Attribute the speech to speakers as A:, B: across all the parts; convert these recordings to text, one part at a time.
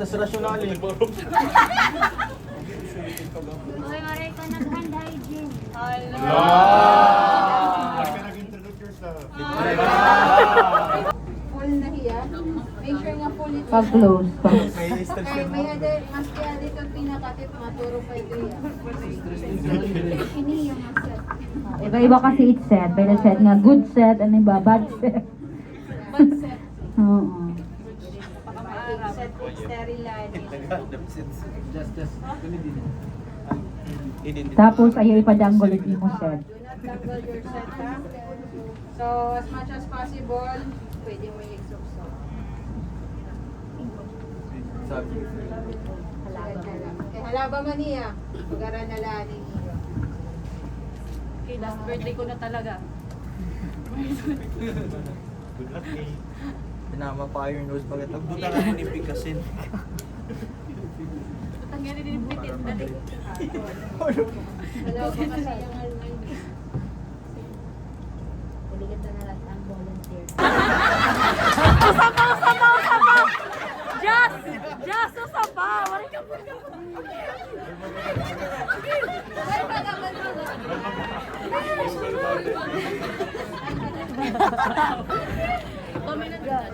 A: tas rasyonal eh.
B: Uy, maray ka nag-hand hygiene.
C: Full na hiya. Make sure nga full ito.
D: Pag-close.
C: Kaya may other, mas kaya dito pinakatip, maturo pa ito yan. Ini yung set.
D: Iba-iba kasi each set. May set nga good set, ano iba, bad set.
C: Bad set.
D: Oo.
C: Set with sterilan.
D: Tapos ayaw ipadanggol yung mo set.
C: Do not dangle your set, ha? So, as much as possible, pwede mo i-exhaust. Halaba man niya. Pag-aran na lang niya.
B: Okay, last birthday ko na talaga.
A: Good luck eh. Pinama pa yung nose bakit ang buta ka ni Picasin.
B: Tanggalin din yung bitin. Dali.
C: Hello, pa kasi yung alman.
B: Balikat na lang ang volunteer. Just usapaw! Wala ka po ka po. Kami na dyan.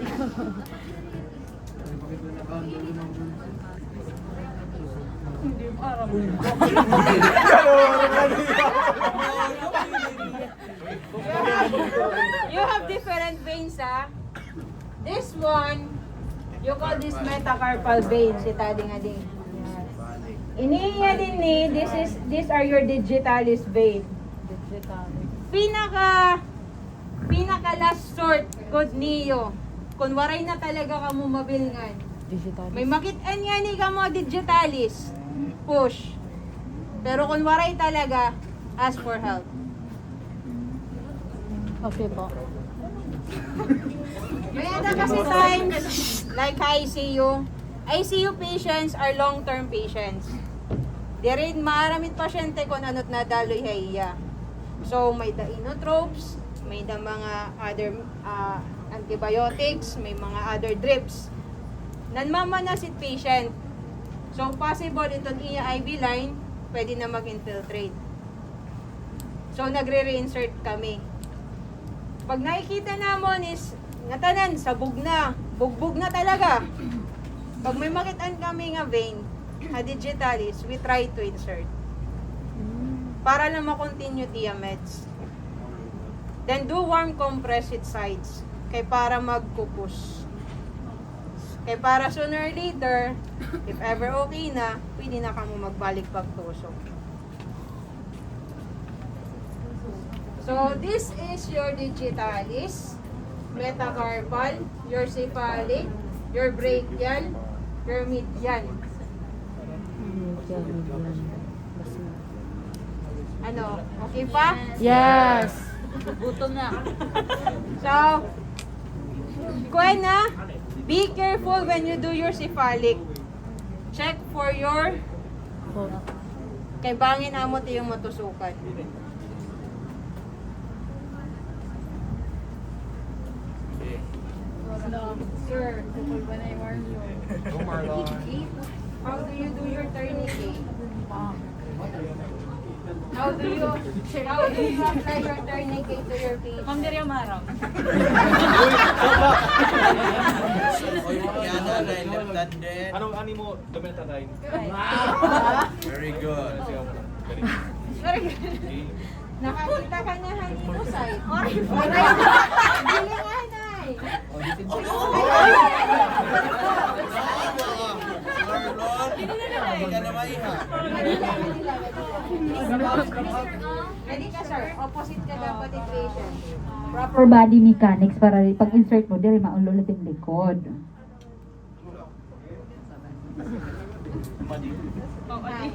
B: Hindi para mo.
C: You have different veins, ha? This one, you call this metacarpal vein, si Tading Ading. Iniya din ni, these are your digitalis vein. Pinaka last sort, good niyo. Kung waray na talaga ka mo mabilngan. May makit-an nga ni ka mo digitalis. Push. Pero kung waray talaga, ask for help.
B: Okay po.
C: May ada kasi times, like ICU. ICU patients are long-term patients. Di rin maaramit pasyente kung ano't nadaloy haiya. So, may da inotropes, may da mga other antibiotics, may mga other drips. Nanmamanasit patient. So, possible itong iya IV line, pwede na mag-infiltrate. So, nagre-reinsert kami. Pag nakikita namon is natanan, sabog na, bugbog na talaga. Pag may makitaan kami nga vein, na digitalis, we try to insert. Para lang ma-continue meds. Then do warm compress its sides. Kay para magkupus. Kay para sooner or later, if ever okay na, pwede na kamo magbalik pagtusok. So, this is your digitalis, metacarpal, your cephalic, your brachial, your median. Ano? Okay pa?
B: Yes! Gutom na.
C: So, kuha na, be careful when you do your cephalic. Check for your, kay bangin amot yung matusukan. Sir, when I warn you.
A: Go Marlon.
C: How do you do your tourniquet? How do you apply your tourniquet to your patient?
B: Ma'am Daria Marang.
A: Anong ani mo damit line? Very good.
C: Very good. Nakakita ka niya hani mo side. Dili nga nay. Ready ka sir, opposite ka dapat yung patient.
D: Proper body mechanics para pag insert mo, diri maululot yung likod.
B: Oh, ali.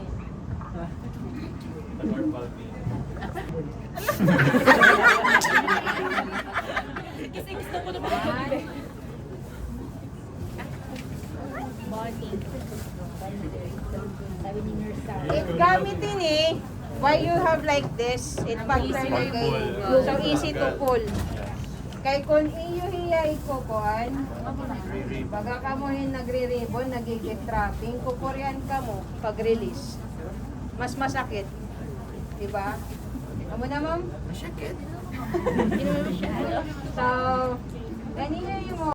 B: Kasi gusto ko naman ito.
C: If gamitin why you have like this, it pag-turn so easy to pull. Kay kung iyo hiya iko kuan, Baga ka mo yung nagre-ribbon, nagigit trapping, kukuryan ka mo pag-release. Mas masakit. Diba? Amo na, ma'am?
A: Masakit.
C: So, anyway mo,